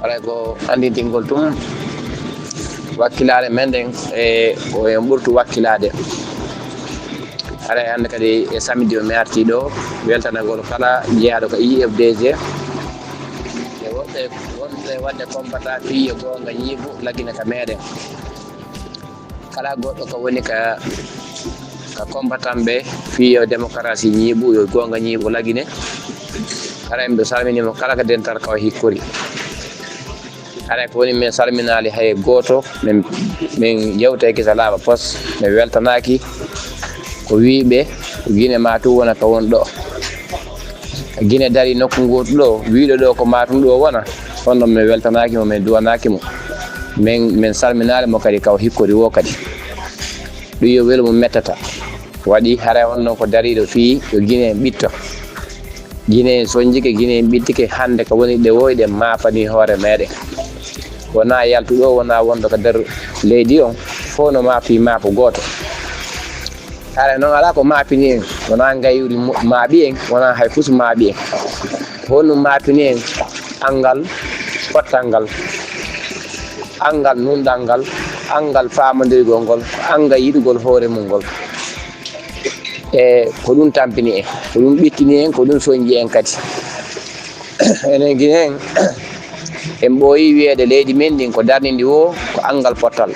haray ko andintingol tum wakkilade men den e o en ɓurtu wakkilade haray hande kadi e samedi o mi arti ɗo weltanagol kala jeeyaɗo ko IFDG e wonɓe wadde compata fiye gonga ñiibu lagine ka meɗen kala goɗɗo ko woni ka combattant ɓe fiye démocratie ñiibu yo gonga ñiibu lagine haray mbiɗo salminimo kala ko dental kaw hikkori haray ko woni min salminali hay goto min yewta e kisa laaɓa pos mi weltanaki ko wiiɓe ko guine matou wona ka won ɗo guine dari nokku ngotu ɗo wiiɗo ɗo ko matum ɗo wona on ɗon mi weltanakimo min duwanakimo min salminali mo kadi kaw hikkori wo kadi ɗum yo weelu mo mettata waɗi haray on ɗon ko dariɗo fi yo guine en ɓitto guine en soñjike guine en ɓittike hande ko woni ɗe woyɗe mafani hoore meɗen wona yaltuɗo wona wonɗo ko nder leydi on fof no maafi maafo goto haray noon ala ko maafini en wona gayuri maaɓi en wona hay fus maaɓi en honum maafini en angal pottal ngal angal nundal ngal angal famodirgol ngol angal yiɗugol hoore mum ngol e ko ɗum tampini en ko ɗum ɓittini en ko ɗum soñji en kadi enen guine en en ɓooyi wiyeede leydi men ndin ko darnidi wo ko angal pottal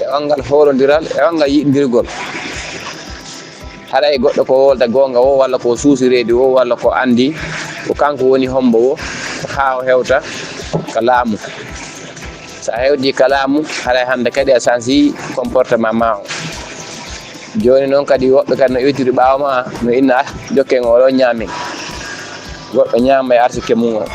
e angal horodiral e angal yiɗidirgol haɗa e goɗɗo ko wolda gonga o walla ko suusiredi o walla ko andi ko kanko woni hombo o ko haa o hewta ko laamu so a hewdi ka laamu haɗa hande kadi a changi comportement ma o joni noon kadi woɓɓe kadi no iwtiri ɓawa ma no inna jokken oɗo ñaamin goɗɗo ñaama e artike mum o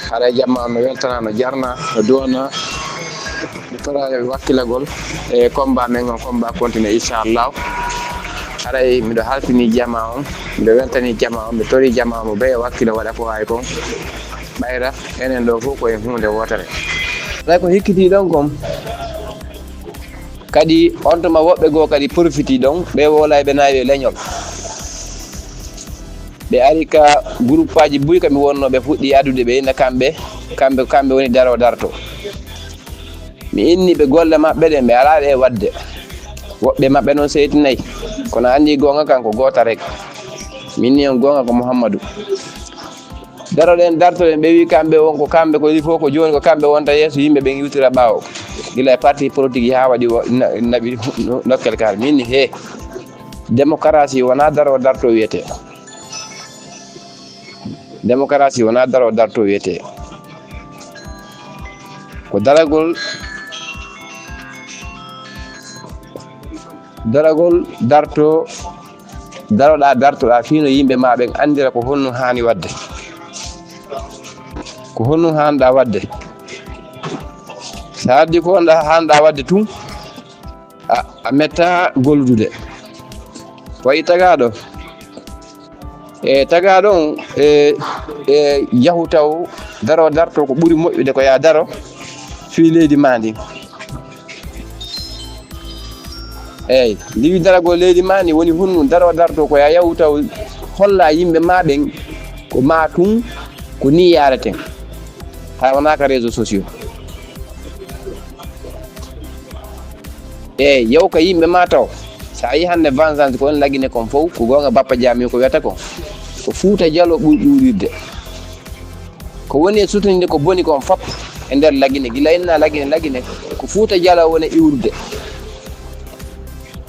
haɗa jamma no weltana no jarna no duwana mi torare wakkilagol e combat men on combat continue inchallah haray miɗo halfini jama on miɗo weltani jama on mi tori jama on mo ɓe wakkilo waɗa ko hay kon ɓayra enen ɗo fof koye hunde wotere haray ko hikkiti ɗon kom kadi on tuma woɓɓe goo kadi profiti ɗon ɓe wolay ɓe nawi leñol ɓe ari ka groupe aji buy kami wonno ɓe fuɗɗi adude ɓe inna kamɓe woni daro darto mi inni ɓe golle maɓɓe ɗen ɓe ala ɗe wadde woɓɓe maɓɓe noon seytinayi kono andi gonga kanko gota rek minni on gonga ko Mouhammadou daroɗen dartoɗen ɓe wi kamɓe wonko kamɓe ko fof ko joni ko kamɓe wonta yeeso yimɓe ɓe iwtira ɓawo gila e parti politique ha waɗi naɓi nokkel kar minni he démocratie wona daro darto wiyete démocratie wona daro darto wiyete ko daragol darto daroɗa dartoɗa fino yimɓe ma ɓen andira ko honno hani wadde ko honno hanɗa wadde sa addi ko hanɗa wadde tun a metta golludude wayi tagaɗo e tagaɗo on e yahu taw daro darto ko ɓuuri moƴƴude ko ya daro fi leydi ma ndi eyyi liwi daragol leydi ma ndi woni hunnu daro darto ko ya yahu taw holla yimɓe ma ɓen ko ma tun ko ni yareten ha wonaka réseaux sociaux eyyi yaw ka yimɓe ma taw sa yi hande vengeance ko woni lagine kon fof ko gonga Bappa Diame ko wiyata kon ko Fouta Diallo ɓuuri ɗuurirde ko woni e sutanide ko boni kon fop e nder lagine gila inna lagine ko Fouta Diallo woni iwrude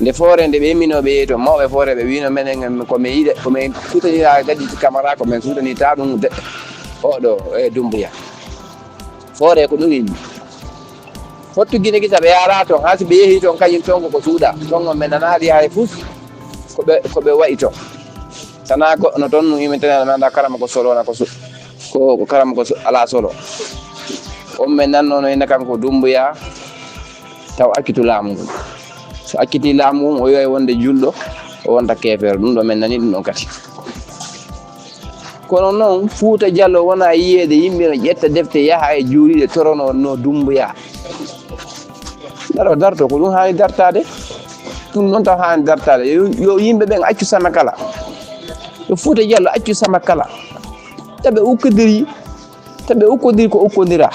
nde foore nde ɓe imminoɓe yeeyi to mawɓe foore ɓe wino menen komin yiɗe komin sutanira gadi camara komin sutanita ɗum de oɗo e Doumbouya foore ko ɗum yimɓe fottu guine gisa ɓe yara toon ha si ɓe yeehi toon kañum toon koko suuɗa toon min nanaɗi hay fuf koɓe waɗi toon sana goɗɗo toon no yimintene nanda karama ko solona ko karama ko ala solo on min nanno no inna kanko Doumbouya taw accitu laamu ngu so acciti laamu ngu o yoy wonde julɗo o wonta kefere ɗum ɗo min nani ɗum ɗon kadi kono noon Fouta Diallo wona yiyede yimɓe no ƴetta defte yaaha e juuriɗe torono no Doumbouya daro darto ko ɗum hani dartade ɗum noon taw hani dartade yo yimɓe ɓen accu sama kala yo Fouta Diallo accu sama kala taɓe ukkodiri taɓe ukkodir ko ukkodira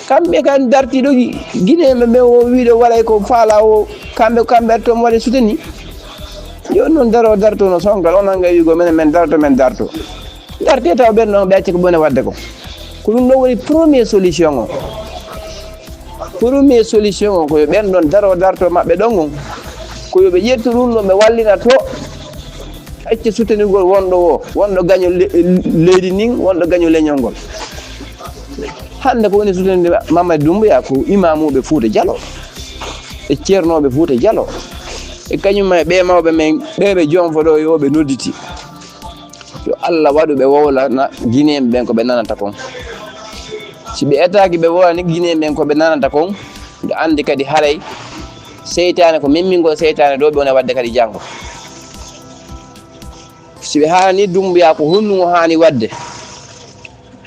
kamɓe kan dartiɗo guineɓe ɓe o wiiɗo waɗay ko faala o kamɓe to waɗe souteni joni noon dartono Sonko onanga wiigo men darto darte taw ɓen ɗon ɓe acci ko ɓone wadde ko ɗum ɗon woni premier solution o ko yo ɓen ɗon darto maɓɓe ɗon on ko yoɓe ƴettu ɗum ɗon ɓe wallina to acce soutenigol wonɗo gaño leydi ndin wonɗo gaño leñol ngol hande ko woni soutenide Mamadou Doumbouya ko imamuɓe Fouta Diallo e ceernoɓe Fouta Diallo e kañum ɓe mawɓe men ɓeɓe jonfo ɗo yoɓe nodditi yo Allah waɗu ɓe wowlana guinéen ɓen ko ɓe nanata kon si ɓe etaki ɓe wowlani guinéen ɓen ko ɓe nanata kon ɓe andi kadi haaray seytane ko memmingol seytane ɗo ɓe wona wadde kadi janggo si ɓe haalani Doumbouya ko honnugo hani wadde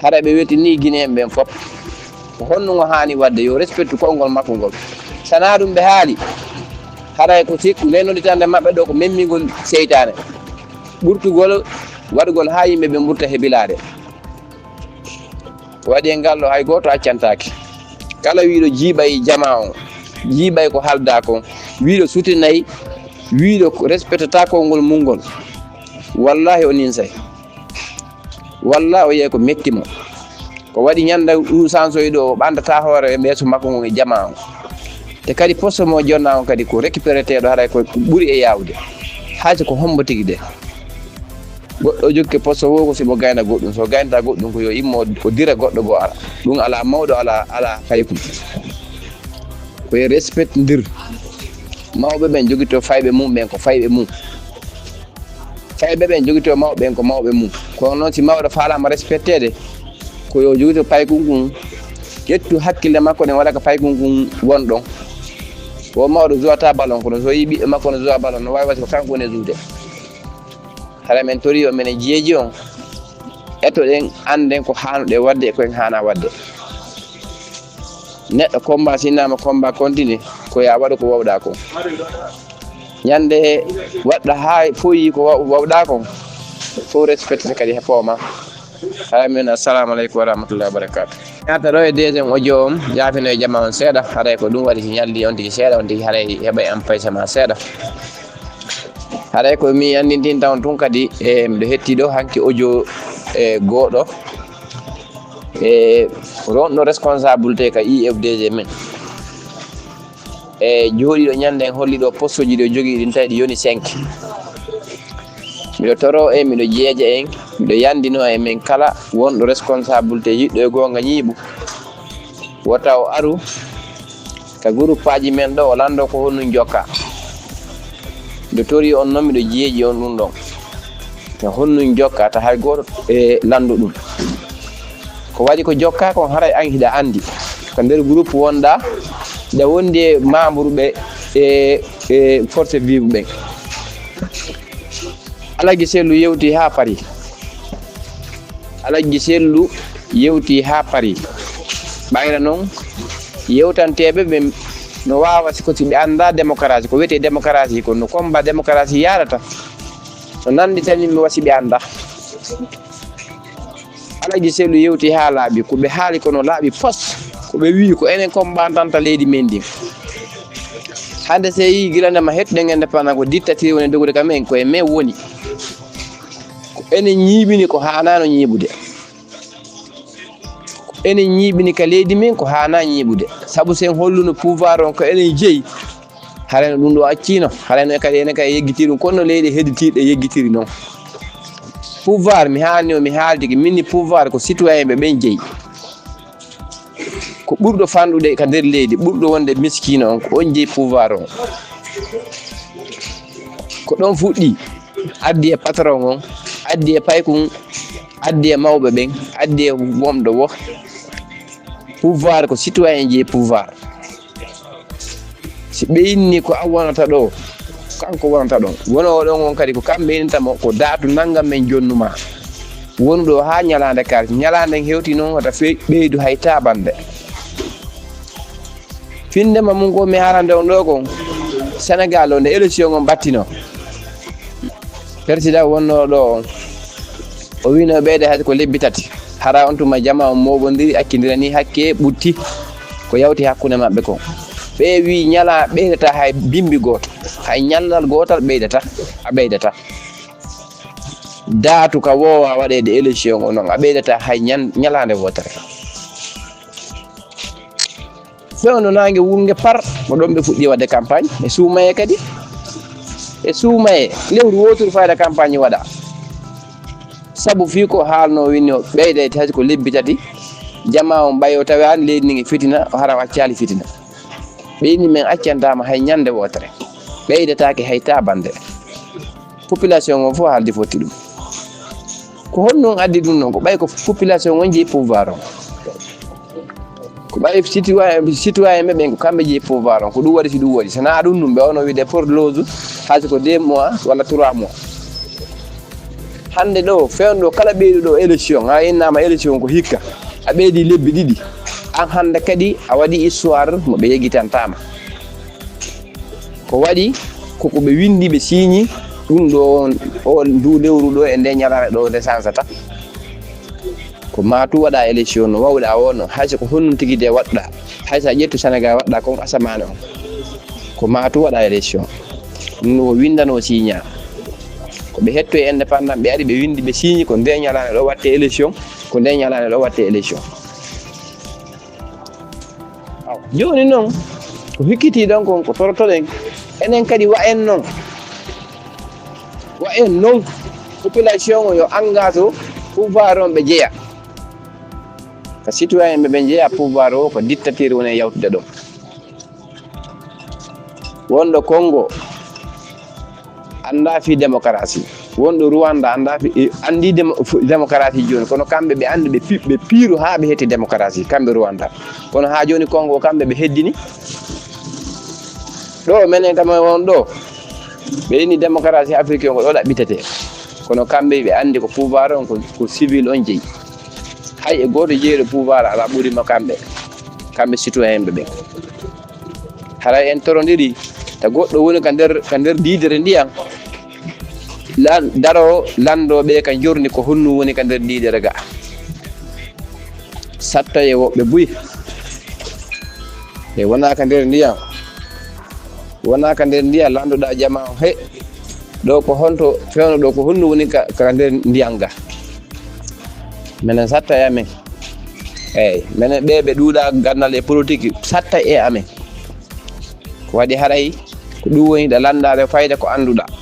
hara ɓe wetini guinéen ɓen fof ko honnugo hani wadde yo respecte konngol makko ngol sana ɗum ɓe haali haray ko sikku nden nodditande maɓɓe ɗo ko memmingol seytane ɓurtugol waɗugol ha yimɓe ɓe ɓurta heebilade waɗi e ngal ɗo hay goto accantaki kala wiiɗo jiiɓay jama o jiiɓay ko halda kon wiiɗo sutinayi wiiɗo respectata konngol mungol wallahi o ninsay wallahi o yeey ko mettimo ko waɗi ñanda usansoyi ɗo o ɓandata hoore e ɓeeso makko ngon e jama o te kadi poste mo jonna on kadi ko récupéré teɗo haɗay ko ɓuuri e yawde hayso ko hombo tigui de goɗɗo jokki poste wo ko simo gayna goɗɗum so gaynata goɗɗum ko yo immo o dira goɗɗo go ara ɗum ala mawɗo ala faykum koye respect ndir mawɓe ɓen joguito fayɓe mum ɓen ko fayɓe mum fayɓe ɓen joguito mawɓe ɓen ko mawɓe mum kono noon si mawɗo falama respectede ko yo joguito paykunkum ƴettu hakkille makko ɗen waɗa ko paykunkum wonɗon o mawɗo jouata ballon kono so yi ɓiɓɓe makko no joua ballon no wawi wasi ko kanko woni joude hara men tori o mene jeeji on eto ɗen anden ko hanuɗe wadde e koyen hana wadde neɗɗo combat sinnama combat continue ko ya waɗa ko wawɗa ko ñande waɗɗa ha foyi ko wawɗa kon fo respecte kadi heppoma hara min assalamu aleykum wa rahmatullahi wa barakatuh ñata ɗo e deuxiéme audio om yaafino e jamma on seeɗa haray ko ɗum waɗi si ñalli on tigui seeɗa on tigui haray heeɓay en paysama seeɗa haray ko mi andintinta on tun kadi e miɗo hetti ɗo hanki audio e goɗɗo e ronɗo responsabilité ka IFDG men e jooɗiɗo ñande en holli ɗo poste uji ɗo jogui ɗin tawi ɗi yoni 5 miɗo toro e miɗo jeeja en miɗo yandino e men kala wonɗo responsabilité yiɗɗo e gonga ñiiɓu wota o aru ka groupe aji men ɗo o lando ko honnum jokka miɗo tori on noon miɗo jeeji on ɗum ɗon no honnum jokka ta hay goto e landu ɗum ko waɗi ko jokka kon haray an hiɗa andi ko nder groupe wonɗa nde wondi e membre ɓe e force vive ɓen Alhaji Sellu yewti ha pari Alhaji Sellu yewti ha pari ɓayra noon yewtanteɓe ɓe no wawa siko si ɓe anda démocratie ko wiyete démocratie ko no combat démocratie yarata so nandi tan yimɓe wasi ɓe anda Alhaji Sellu yewti ha laaɓi ko ɓe haali kono laaɓi pos ko ɓe wi ko enen combattanta leydi men ndi hande se yi guilandema hettuɗen indépendant ko dictature woni dogude kam en koye men woni ko enen ñiiɓini ko hanano ñiiɓude ko enen ñiiɓini ka leydi men ko hana ñiiɓude saabu sen holluno pouvoir on ko enen jeeyi hareno ɗum ɗo accino hareno kadi enen kadi yeggitiri ɗum kono leyɗe hedditirɗe yeggitiri noon pouvoir mi haalni o mi haaldiki minni pouvoir ko citoyen ɓe ɓen jeeyi ko ɓurɗo fanɗude ka nder leydi ɓurɗo wonde miskino on ko on jeeyi pouvoir on ko ɗon fuɗɗi addi e patron on addi e paykun addi e mawɓe ɓen addi e womɗo wo pouvoir ko citoyen jeeyi pouvoir si ɓe inni ko an wonata ɗo kanko wonata ɗon wono ɗon on kadi ko kamɓe innitamo ko daatu naggam men jonnuma wonu ɗo ha ñalande kar ñalande hewti noon hota ɓeydu hay tabande findema mum ko mi harande on ɗo kon Sénégal o nde élection on battino président wonno ɗo on o wino ɓeyde hayde ko lebbi tati hara on tuma jama on moɓodiri akkidira ni hakke ɓutti ko yawti hakkunde maɓɓe ko ɓe wi ñala ɓeydata hay bimbi goto hay ñallal gotal ɓeydata daatu ka wowa waɗede élection o noon a ɓeydata hay ñalande wotere fewno nangue wungue par mo ɗon ɓe fuɗɗi wadde campagne e suumaye kadi e suumaye lewru wotoru fayda campagne waɗa saabu fi ko haalno winni o ɓeydete hay ko lebbi tati jama on ɓayo tawi an leydi ndi fitina o hara waccali fitina ɓeyni min accantama hay ñande wotere ɓeydatake hay tabande population o fof haaldi fotti ɗum ko honnon addi ɗum noon ko ɓay ko population on jeeyi pouvoir on ko ɓay citoyen ɓe ko kamɓe jeeyi pouvoir on ko ɗum waɗi si ɗum waɗi sona ɗum ɓe ono wiide pour lose hayso ko 2 mois walla 3 mois hande ɗo fewno kala ɓeyɗo ɗo élection ha innama élection ko hikka a ɓeydi lebbi ɗiɗi an hande kadi a waɗi histoire mo ɓe yegitantama ko waɗi koko ɓe windi ɓe signi ɗum ɗo o ndu lewru ɗo e nde ñalare ɗo nde sansata ko matu waɗa élection no wawɗa wonno hayso ko honnon tigui de waɗɗa hayso a ƴettu Sénégal waɗɗa kon asamane on ko matu waɗa élection ɗum ko windano signa ko ɓe hetto e indépendant ɓe ari ɓe windi ɓe signi ko nde ñalane ɗo watte élection ko nde ñalane ɗo watte élection joni noon ko hikkiti ɗon kon ko torotoɗen enen kadi wa en noon population o yo engage pouvoir on ɓe jeeya ko citoyen ɓe jeeya pouvoir o ko dictature woni yawtude ɗon wonɗo Congo anda fi démocratie wonɗo Rwanda andi démocratie joni kono kamɓe ɓe andi ɓe piiru ha ɓe hetti démocratie kamɓe Rwanda kono ha joni Congo kamɓe ɓe heddini ɗo menen kam won ɗo ɓe ini démocratie africain ko ɗo ɗaɓɓitete kono kamɓe ɓe andi ko pouvoir on ko civil on jeeyi hay e goto jeeyiɗo pouvoir ala ɓuurima kamɓe citoyen ɓe haray en torodiri ta goɗɗo woni ka nder didere ndiyan daro landoɓe ka jorni ko honnu woni ka nder didere ga satta e woɓɓe buyi e wona ka nder ndiyan landoɗa jama o he ɗo ko honto fewno ɗo ko honnu woni ka nder ndiyan ga minen satta e amen eyyi minen ɓe ɗuuɗa gandal e politique satta e amen ko waɗi haray ko ɗum woni ɗa landade fayda ko annduɗa